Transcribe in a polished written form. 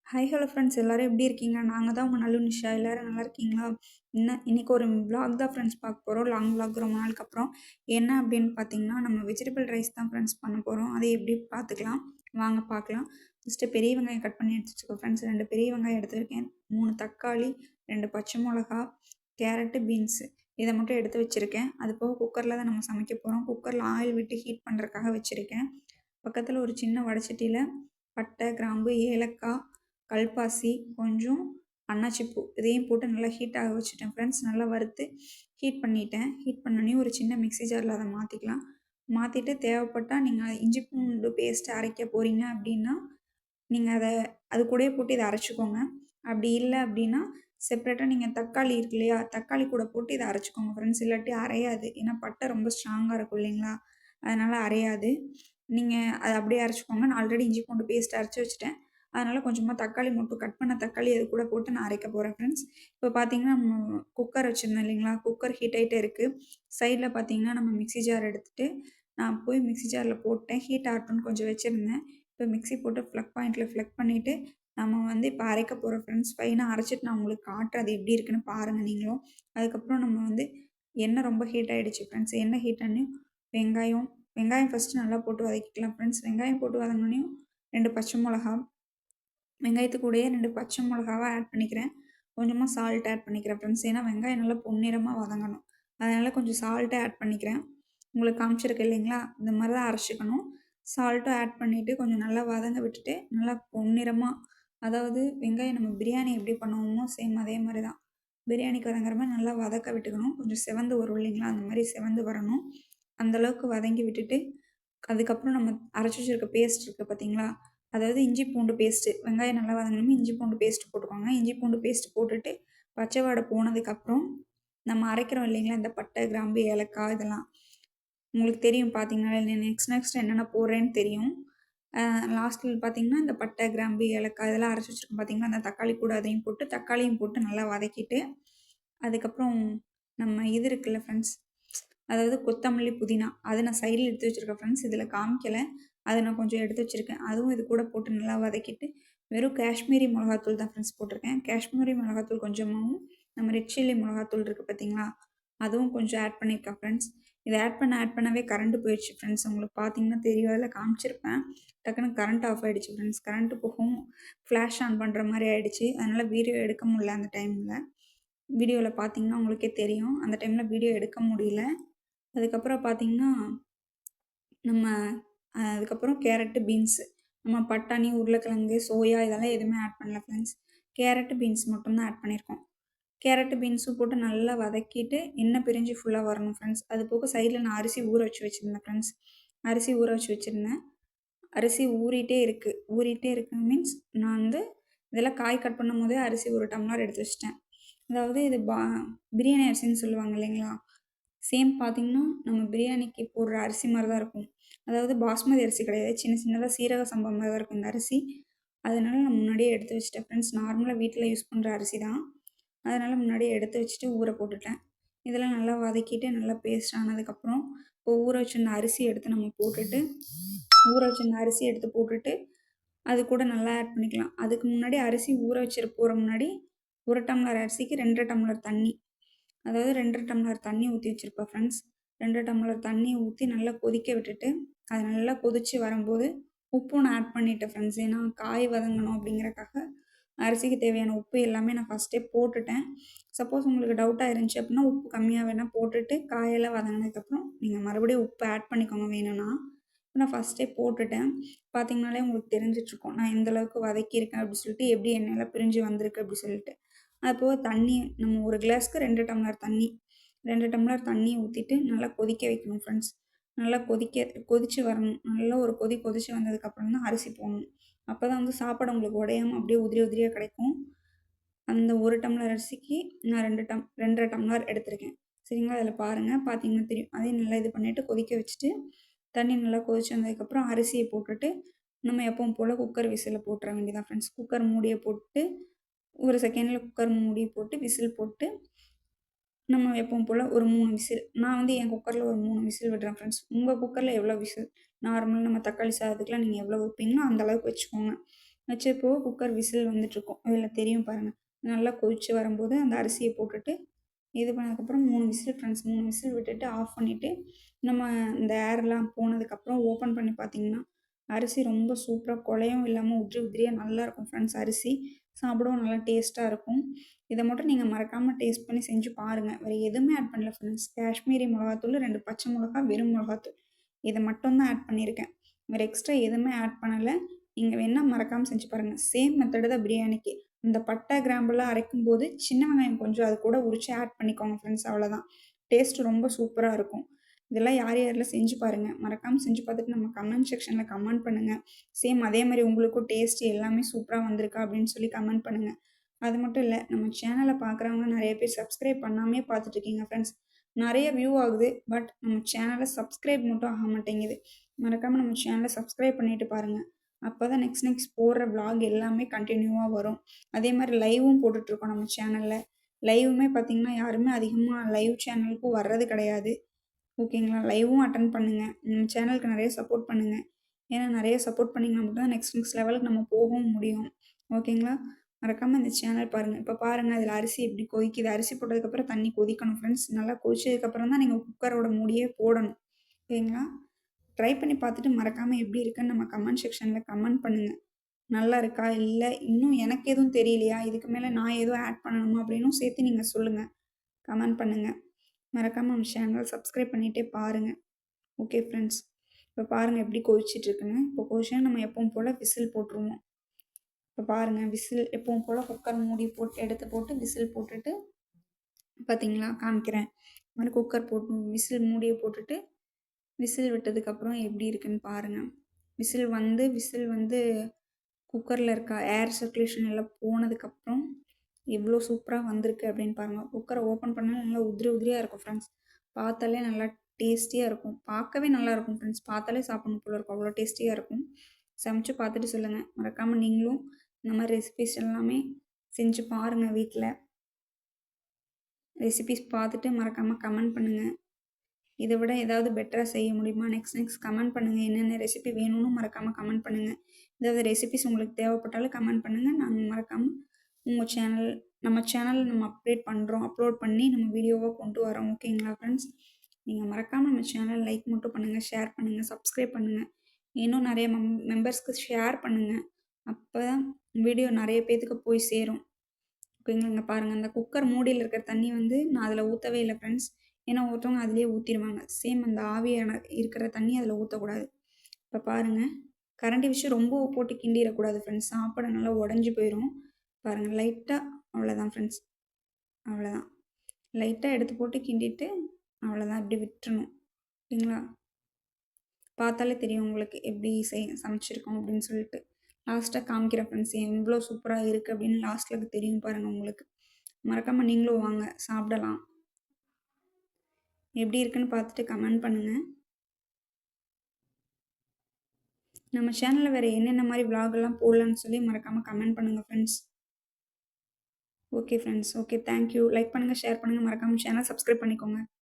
Hi hello friends எல்லோரும் எப்படி இருக்கீங்க? நாங்கள் தான் உங்கள் நல்ல நிஷா. எல்லோரும் நல்லா இருக்கீங்களா? இன்றைக்கி ஒரு விளாக் தான் ஃப்ரெண்ட்ஸ் பார்க்க போகிறோம். லாங் விளாக் ரொம்ப நாளுக்கு அப்புறம். என்ன அப்படின்னு பார்த்தீங்கன்னா, நம்ம வெஜிடபிள் ரைஸ் தான் ஃப்ரெண்ட்ஸ் பண்ண போகிறோம். அதை எப்படி பார்த்துக்கலாம் வாங்க பார்க்கலாம். ஃபஸ்ட்டு பெரிய வெங்காயம் கட் பண்ணி எடுத்து வச்சுக்கோ ஃப்ரெண்ட்ஸ். 2 பெரிய வெங்காயம் எடுத்துருக்கேன், 3 தக்காளி, 2 பச்சை மிளகா, கேரட்டு, பீன்ஸு இதை மட்டும் எடுத்து வச்சுருக்கேன். அது போக குக்கரில் தான் நம்ம சமைக்க போகிறோம். குக்கரில் ஆயில் விட்டு ஹீட் பண்ணுறதுக்காக வச்சுருக்கேன். பக்கத்தில் ஒரு சின்ன வடைச்சட்டியில் பட்டை, கிராம்பு, ஏலக்காய், கல்பாசி, கொஞ்சம் அன்னாச்சிப்பூ இதையும் போட்டு நல்லா ஹீட் ஆக வச்சுட்டேன் ஃப்ரெண்ட்ஸ். நல்லா வறுத்து ஹீட் பண்ணிட்டேன். ஹீட் பண்ணோடனே ஒரு சின்ன மிக்ஸி ஜாரில் அதை மாற்றிக்கலாம். மாற்றிட்டு தேவைப்பட்டால் நீங்கள் இஞ்சி பூண்டு பேஸ்ட்டு அரைக்க போகிறீங்க அப்படின்னா நீங்கள் அது கூடயே போட்டு இதை அரைச்சிக்கோங்க. அப்படி இல்லை அப்படின்னா செப்பரேட்டாக நீங்கள் தக்காளி இருக்கு இல்லையா, தக்காளி கூட போட்டு இதை அரைச்சிக்கோங்க ஃப்ரெண்ட்ஸ். இல்லாட்டி அரையாது. ஏன்னா பட்டை ரொம்ப ஸ்ட்ராங்காக இருக்கும் இல்லைங்களா, அதனால் அரையாது. நீங்கள் அதை அப்படியே அரைச்சிக்கோங்க. நான் ஆல்ரெடி இஞ்சி பூண்டு பேஸ்ட் அரைச்சி வச்சுட்டேன். அதனால் கொஞ்சமாக தக்காளி மட்டும் கட் பண்ண தக்காளி அது கூட போட்டு நான் அரைக்க போகிறேன் ஃப்ரெண்ட்ஸ். இப்போ பார்த்தீங்கன்னா நம்ம குக்கர் வச்சுருந்தேன் இல்லைங்களா, குக்கர் ஹீட் ஆகிட்டே இருக்குது. சைடில் பார்த்தீங்கன்னா நம்ம மிக்ஸி ஜார் எடுத்துகிட்டு நான் போய் மிக்ஸி ஜாரில் போட்டேன். ஹீட் ஆகட்டும்னு கொஞ்சம் வச்சுருந்தேன். இப்போ மிக்ஸி போட்டு ஃப்ளக் பாயிண்ட்டில் ஃப்ளக் பண்ணிவிட்டு நம்ம வந்து இப்போ அரைக்க போகிறோம் ஃப்ரெண்ட்ஸ். ஃபைனாக அரைச்சிட்டு நான் உங்களுக்கு காட்டுறேன் அது எப்படி இருக்குன்னு பாருங்கள் நீங்களும். அதுக்கப்புறம் நம்ம வந்து எண்ணெய் ரொம்ப ஹீட் ஆகிடுச்சு ஃப்ரெண்ட்ஸ். எண்ணெய் ஹீட் ஆனி வெங்காயம் ஃபஸ்ட்டு நல்லா போட்டு வதக்கிக்கலாம் ஃப்ரெண்ட்ஸ். வெங்காயம் போட்டு வதங்கினோடனையும் 2 பச்சை மிளகா, வெங்காயத்து கூடயே 2 பச்சை மிளகாவை ஆட் பண்ணிக்கிறேன். கொஞ்சமாக சால்ட் ஆட் பண்ணிக்கிறேன் ஃப்ரெண்ட்ஸ். ஏன்னா வெங்காயம் நல்லா பொன்னிறமாக வதங்கணும். அதனால் கொஞ்சம் சால்ட்டை ஆட் பண்ணிக்கிறேன். உங்களுக்கு காமிச்சிருக்கு இல்லைங்களா, இந்த மாதிரி தான் அரைச்சிக்கணும். சால்ட்டும் ஆட் பண்ணிவிட்டு கொஞ்சம் நல்லா வதங்க விட்டுட்டு நல்லா பொன்னிறமாக, அதாவது வெங்காயம் நம்ம பிரியாணி எப்படி பண்ணுவோமோ சேம் அதே மாதிரி தான் பிரியாணிக்கு வதங்குற மாதிரி நல்லா வதக்க விட்டுக்கணும். கொஞ்சம் செவந்து வரும் இல்லைங்களா, அந்த மாதிரி செவந்து வரணும். அந்தளவுக்கு வதங்கி விட்டுட்டு அதுக்கப்புறம் நம்ம அரைச்சி வச்சுருக்க பேஸ்ட் இருக்குது பார்த்தீங்களா, அதாவது இஞ்சி பூண்டு பேஸ்ட்டு. வெங்காயம் நல்லா வதங்கணுமே இஞ்சி பூண்டு பேஸ்ட்டு போட்டுக்கோங்க. இஞ்சி பூண்டு பேஸ்ட்டு போட்டுட்டு பச்சை வாடை போனதுக்கப்புறம் நம்ம அரைக்கிறோம் இல்லைங்களா, இந்த பட்டை, கிராம்பு, ஏலக்காய் இதெல்லாம் உங்களுக்கு தெரியும் பார்த்தீங்கன்னா. நெக்ஸ்ட் என்னென்ன போடுறேன்னு தெரியும். லாஸ்ட்டில் பார்த்தீங்கன்னா இந்த பட்டை, கிராம்பு, ஏலக்காய் இதெல்லாம் அரைச்சி வச்சுருக்கோம் பார்த்தீங்களா, அந்த தக்காளி கூட அதையும் போட்டு தக்காளியும் போட்டு நல்லா வதக்கிட்டு அதுக்கப்புறம் நம்ம இது இருக்குல்ல ஃப்ரெண்ட்ஸ், அதாவது கொத்தமல்லி, புதினா அதை நான் சைடில் எடுத்து வச்சுருக்கேன் ஃப்ரெண்ட்ஸ். இதில் காமிக்கலை, அதை நான் கொஞ்சம் எடுத்து வச்சுருக்கேன். அதுவும் இது கூட போட்டு நல்லா வதக்கிட்டு வெறும் காஷ்மீரி மிளகாத்தூள் தான் ஃப்ரெண்ட்ஸ் போட்டிருக்கேன். காஷ்மீரி மிளகாத்தூள் கொஞ்சமாகவும் நம்ம ரெட் சில்லி மிளகாத்தூள் இருக்குது பார்த்தீங்களா, அதுவும் கொஞ்சம் ஆட் பண்ணியிருக்கேன் ஃப்ரெண்ட்ஸ். இதை ஆட் பண்ணவே கரண்ட்டு போயிடுச்சு ஃப்ரெண்ட்ஸ். உங்களுக்கு பார்த்தீங்கன்னா தெரியும், அதில் காமிச்சிருப்பேன். டக்குன்னு கரண்ட் ஆஃப் ஆகிடுச்சு ஃப்ரெண்ட்ஸ். கரண்ட்டு போகவும் ஃப்ளாஷ் ஆன் பண்ணுற மாதிரி ஆகிடுச்சு. அதனால் வீடியோ எடுக்க முடியல அந்த டைமில். வீடியோவில் பார்த்தீங்கன்னா உங்களுக்கே தெரியும், அந்த டைமில் வீடியோ எடுக்க முடியல. அதுக்கப்புறம் பார்த்தீங்கன்னா நம்ம அதுக்கப்புறம் கேரட்டு, பீன்ஸு நம்ம பட்டாணி, உருளைக்கிழங்கு, சோயா இதெல்லாம் எதுவுமே ஆட் பண்ணல ஃப்ரெண்ட்ஸ். கேரட்டு, பீன்ஸ் மட்டும்தான் ஆட் பண்ணியிருக்கோம். கேரட்டு, பீன்ஸும் போட்டு நல்லா வதக்கிட்டு எண்ணெய் பிரிஞ்சு ஃபுல்லாக வரணும் ஃப்ரெண்ட்ஸ். அது போக சைடில் நான் அரிசி ஊற வச்சு வச்சுருந்தேன் ஃப்ரெண்ட்ஸ். அரிசி ஊற வச்சு வச்சுருந்தேன். அரிசி ஊறிட்டே இருக்குது மீன்ஸ் நான் வந்து இதெல்லாம் காய் கட் பண்ணும் போதே அரிசி 1 டம்ளர் எடுத்து வச்சிட்டேன். அதாவது இது பிரியாணி அரிசின்னு சொல்லுவாங்க இல்லைங்களா, சேம் பார்த்திங்கன்னா நம்ம பிரியாணிக்கு போடுற அரிசி மாதிரி தான் இருக்கும். அதாவது பாஸ்மதி அரிசி கிடையாது, சின்னதாக சீரக சம்பா மாதிரி தான் இருக்கும் இந்த அரிசி. அதனால் நான் முன்னாடியே எடுத்து வச்சுட்டேன் ஃப்ரெண்ட்ஸ். நார்மலாக வீட்டில் யூஸ் பண்ணுற அரிசி தான். அதனால் முன்னாடியே எடுத்து வச்சுட்டு ஊற போட்டுட்டேன். இதெல்லாம் நல்லா வதக்கிட்டு நல்லா பேஸ்ட் ஆனதுக்கப்புறம் இப்போ ஊற வச்சுருந்த அரிசி எடுத்து நம்ம போட்டுட்டு அது கூட நல்லா ஆட் பண்ணிக்கலாம். அதுக்கு முன்னாடி அரிசி ஊற போகிற முன்னாடி 1 டம்ளர் அரிசிக்கு 2 டம்ளர் தண்ணி, அதாவது 2 டம்ளர் தண்ணி ஊற்றி வச்சுருப்பேன் ஃப்ரெண்ட்ஸ். 2 டம்ளர் தண்ணி ஊற்றி நல்லா கொதிக்க விட்டுட்டு அது நல்லா கொதித்து வரும்போது உப்பும் நான் ஆட் பண்ணிட்டேன் ஃப்ரெண்ட்ஸ். ஏன்னா காய் வதங்கணும் அப்படிங்கிறக்காக அரிசிக்கு தேவையான உப்பு எல்லாமே நான் ஃபஸ்ட்டே போட்டுட்டேன். சப்போஸ் உங்களுக்கு டவுட்டாக இருந்துச்சு அப்படின்னா உப்பு கம்மியாக வேணால் போட்டுட்டு காயெல்லாம் வதங்கினதுக்கப்புறம் நீங்கள் மறுபடியும் உப்பு ஆட் பண்ணிக்கோங்க வேணும்னா. நான் ஃபஸ்ட்டே போட்டுட்டேன். பார்த்திங்கனாலே உங்களுக்கு தெரிஞ்சிட்ருக்கும் நான் எந்த அளவுக்கு வதக்கியிருக்கேன் அப்படி சொல்லிட்டு, எப்படி எண்ணெயெல்லாம் பிரிஞ்சு வந்திருக்கு அப்படி சொல்லிட்டு. அதுபோக தண்ணி நம்ம 1 கிளாஸ்க்கு 2 டம்ளர் தண்ணி, 2 டம்ளர் தண்ணி ஊற்றிட்டு நல்லா கொதிக்க வைக்கணும் ஃப்ரெண்ட்ஸ். நல்லா கொதித்து வரணும். நல்லா ஒரு கொதித்து வந்ததுக்கப்புறம் தான் அரிசி போடணும். அப்போ தான் வந்து சாப்பாடு உங்களுக்கு உடையாமல் அப்படியே உதிரி உதிரியாக கிடைக்கும். அந்த 1 டம்ளர் அரிசிக்கு நான் 2.5 டம்ளர் எடுத்திருக்கேன். சரிங்களா, அதில் பாருங்கள், பார்த்தீங்கன்னா தெரியும். அதையும் நல்லா இது பண்ணிவிட்டு கொதிக்க வச்சுட்டு தண்ணி நல்லா கொதிச்சு வந்ததுக்கப்புறம் அரிசியை போட்டுட்டு நம்ம எப்பவும் போல் குக்கர் விசிலில் போட்டுற வேண்டியதான் ஃப்ரெண்ட்ஸ். குக்கர் மூடியை போட்டு ஒரு செகண்டில் குக்கர் மூடி போட்டு விசில் போட்டு நம்ம எப்பவும் போல் ஒரு 3 விசில், நான் வந்து என் குக்கரில் ஒரு 3 விசில் விடுறேன் ஃப்ரெண்ட்ஸ். உங்கள் குக்கரில் எவ்வளோ விசில் நார்மலாக நம்ம தக்காளி சாதத்துக்குலாம் நீங்கள் எவ்வளோ வைப்பீங்களோ அந்த அளவுக்கு வச்சுக்கோங்க. வச்சப்போ குக்கர் விசில் வந்துட்டுருக்கும். அதில் தெரியும் பாருங்கள். நல்லா கொதிச்சு வரும்போது அந்த அரிசியை போட்டுட்டு இது பண்ணதுக்கப்புறம் 3 விசில் ஃப்ரெண்ட்ஸ் 3 விசில் விட்டுட்டு ஆஃப் பண்ணிவிட்டு நம்ம இந்த ஏர்லாம் போனதுக்கப்புறம் ஓப்பன் பண்ணி பார்த்தீங்கன்னா, அரிசி ரொம்ப சூப்பரா குழையவும் இல்லாமல் உதிரி உதிரியா நல்லாயிருக்கும் ஃப்ரெண்ட்ஸ் அரிசி. சாப்பிடவும் நல்லா டேஸ்ட்டாக இருக்கும். இதை மட்டும் நீங்கள் மறக்காமல் டேஸ்ட் பண்ணி செஞ்சு பாருங்கள். வேறு எதுவுமே ஆட் பண்ணல ஃப்ரெண்ட்ஸ். காஷ்மீரி மிளகாத்தூள், 2 பச்சை மிளகா, வெறும் மிளகாத்தூள். இதை மட்டும் தான் ஆட் பண்ணியிருக்கேன். வேறு எக்ஸ்ட்ரா எதுவுமே ஆட் பண்ணலை. நீங்கள் வேணா மறக்காமல் செஞ்சு பாருங்கள். சேம் மெத்தடு தான் பிரியாணிக்கு. இந்த பட்டை, கிராம்புலாம் அரைக்கும்போது சின்ன வெங்காயம் கொஞ்சம் அது கூட உரிச்சு ஆட் பண்ணிக்கோங்க ஃப்ரெண்ட்ஸ் அவ்வளோதான். டேஸ்ட் ரொம்ப சூப்பராக இருக்கும். இதெல்லாம் யார் யாரெல்லாம் செஞ்சு பாருங்கள். மறக்காமல் செஞ்சு பார்த்துட்டு நம்ம கமெண்ட் செக்ஷனில் கமெண்ட் பண்ணுங்கள். சேம் அதே மாதிரி உங்களுக்கும் டேஸ்ட் எல்லாமே சூப்பராக வந்திருக்கா அப்படின்னு சொல்லி கமெண்ட் பண்ணுங்கள். அது மட்டும் இல்லை, நம்ம சேனலை பார்க்குறவங்க நிறைய பேர் சப்ஸ்கிரைப் பண்ணாமே பார்த்துட்ருக்கீங்க ஃப்ரெண்ட்ஸ். நிறைய வியூ ஆகுது. பட் நம்ம சேனலை சப்ஸ்கிரைப் மட்டும் ஆக மாட்டேங்குது. மறக்காமல் நம்ம சேனலை சப்ஸ்கிரைப் பண்ணிட்டு பாருங்கள். அப்போ தான் நெக்ஸ்ட் போடுற விளாக் எல்லாமே கண்டினியூவாக வரும். அதே மாதிரி லைவும் போட்டுட்ருக்கோம் நம்ம சேனலில். லைவுமே பார்த்திங்கன்னா யாருமே அதிகமாக லைவ் சேனலுக்கும் வர்றது கிடையாது. ஓகேங்களா? லைவும் அட்டெண்ட் பண்ணுங்கள். நம்ம சேனலுக்கு நிறைய சப்போர்ட் பண்ணுங்கள். ஏன்னா நிறைய சப்போர்ட் பண்ணிங்கன்னா மட்டும் தான் நெக்ஸ்ட் லெவலுக்கு நம்ம போகவும் முடியும். ஓகேங்களா? மறக்காமல் இந்த சேனல் பாருங்கள். இப்போ பாருங்கள் அதில் அரிசி எப்படி கொதிக்குது. அரிசி போட்டதுக்கப்புறம் தண்ணி கொதிக்கணும் ஃப்ரெண்ட்ஸ். நல்லா கொதிச்சதுக்கப்புறம் தான் நீங்கள் குக்கரோட மூடியே போடணும். ஓகேங்களா? ட்ரை பண்ணி பார்த்துட்டு மறக்காமல் எப்படி இருக்குன்னு நம்ம கமெண்ட் செக்ஷனில் கமெண்ட் பண்ணுங்கள். நல்லா இருக்கா? இல்லை இன்னும் எனக்கு எதுவும் தெரியலையா? இதுக்கு மேலே நான் எதுவும் ஆட் பண்ணணுமா? அப்படின்னும் சேர்த்து நீங்கள் சொல்லுங்கள். கமெண்ட் பண்ணுங்கள். மறக்காமல் நம்ம சேனல் சப்ஸ்கிரைப் பண்ணிகிட்டே பாருங்கள். Okay friends. இப்போ பாருங்கள் எப்படி கொதிச்சிட்ருக்குன்னு. இப்போ கொதிச்சா நம்ம எப்பவும் போல் விசில் போட்டுருவோம். இப்போ பாருங்கள் விசில் எப்பவும் போல் குக்கர் மூடி போட்டு எடுத்து போட்டு விசில் போட்டுட்டு பார்த்தீங்களா காமிக்கிறேன். இந்த மாதிரி குக்கர் போட்டு விசில் மூடியை போட்டுட்டு விசில் விட்டதுக்கப்புறம் எப்படி இருக்குன்னு பாருங்கள். விசில் வந்து குக்கரில் இருக்க ஏர் சர்க்குலேஷன் எல்லாம் போனதுக்கப்புறம் எவ்வளோ சூப்பராக வந்திருக்கு அப்படின்னு பாருங்கள். குக்கரை ஓப்பன் பண்ணால் நல்லா உதிரி உதிரியாக இருக்கும் ஃப்ரெண்ட்ஸ். பார்த்தாலே நல்லா டேஸ்டியாக இருக்கும். பார்க்கவே நல்லாயிருக்கும் ஃப்ரெண்ட்ஸ். பார்த்தாலே சாப்பிடணும் போல இருக்கும். அவ்வளோ டேஸ்டியாக இருக்கும். சமைச்சு பார்த்துட்டு சொல்லுங்கள். மறக்காமல் நீங்களும் இந்த மாதிரி ரெசிபிஸ் எல்லாமே செஞ்சு பாருங்கள் வீட்டில். ரெசிபிஸ் பார்த்துட்டு மறக்காமல் கமெண்ட் பண்ணுங்கள். இதை விட ஏதாவது பெட்டராக செய்ய முடியுமா? நெக்ஸ்ட் கமெண்ட் பண்ணுங்கள். என்னென்ன ரெசிபி வேணும்னு மறக்காமல் கமெண்ட் பண்ணுங்கள். ஏதாவது ரெசிபிஸ் உங்களுக்கு தேவைப்பட்டாலும் கமெண்ட் பண்ணுங்கள். நாங்கள் மறக்காமல் உங்கள் நம்ம சேனலில் நம்ம அப்லோட் பண்ணி நம்ம வீடியோவாக கொண்டு வரோம். ஓகேங்களா ஃப்ரெண்ட்ஸ்? நீங்கள் மறக்காமல் நம்ம சேனல் லைக் மட்டும் பண்ணுங்கள், ஷேர் பண்ணுங்கள், சப்ஸ்கிரைப் பண்ணுங்கள். இன்னும் நிறைய மெம்பர்ஸ்க்கு ஷேர் பண்ணுங்கள். அப்போ தான் வீடியோ நிறைய பேத்துக்கு போய் சேரும். ஓகேங்களா? இங்கே பாருங்கள், அந்த குக்கர் மூடியில் இருக்கிற தண்ணி வந்து நான் அதில் ஊற்றவே இல்லை ஃப்ரெண்ட்ஸ். ஏன்னா ஒருத்தவங்க அதிலே ஊற்றிடுவாங்க. சேம் அந்த ஆவியான இருக்கிற தண்ணி அதில் ஊற்றக்கூடாது. இப்போ பாருங்கள், கரண்டி வச்சு ரொம்ப போட்டு கிண்டிடக்கூடாது ஃப்ரெண்ட்ஸ். சாப்பாடு நல்லா உடஞ்சி போயிடும். பாருங்கள் லைட்டாக, அவ்வளோதான் ஃப்ரெண்ட்ஸ். அவ்வளோதான், லைட்டாக எடுத்து போட்டு கிண்டிட்டு அவ்வளோதான், இப்படி விட்டுறணும். ஓகேங்களா? பார்த்தாலே தெரியும் உங்களுக்கு எப்படி சமைச்சிருக்கோம் அப்படின்னு சொல்லிட்டு. லாஸ்ட்டாக காமிக்கிறேன் ஃப்ரெண்ட்ஸ், எவ்வளோ சூப்பராக இருக்குது அப்படின்னு லாஸ்ட்டில் தெரியும் பாருங்கள் உங்களுக்கு. மறக்காமல் நீங்களும் வாங்க சாப்பிடலாம். எப்படி இருக்குன்னு பார்த்துட்டு கமெண்ட் பண்ணுங்கள். நம்ம சேனலில் வேறு என்னென்ன மாதிரி விளாகெல்லாம் போடலான்னு சொல்லி மறக்காமல் கமெண்ட் பண்ணுங்கள் friends. Okay friends. Okay, thank you. Like பண்ணுங்கள், ஷேர் பண்ணுங்கள், மறக்காமல் சேனல் சப்ஸ்கிரைப் பண்ணிக்கோங்க.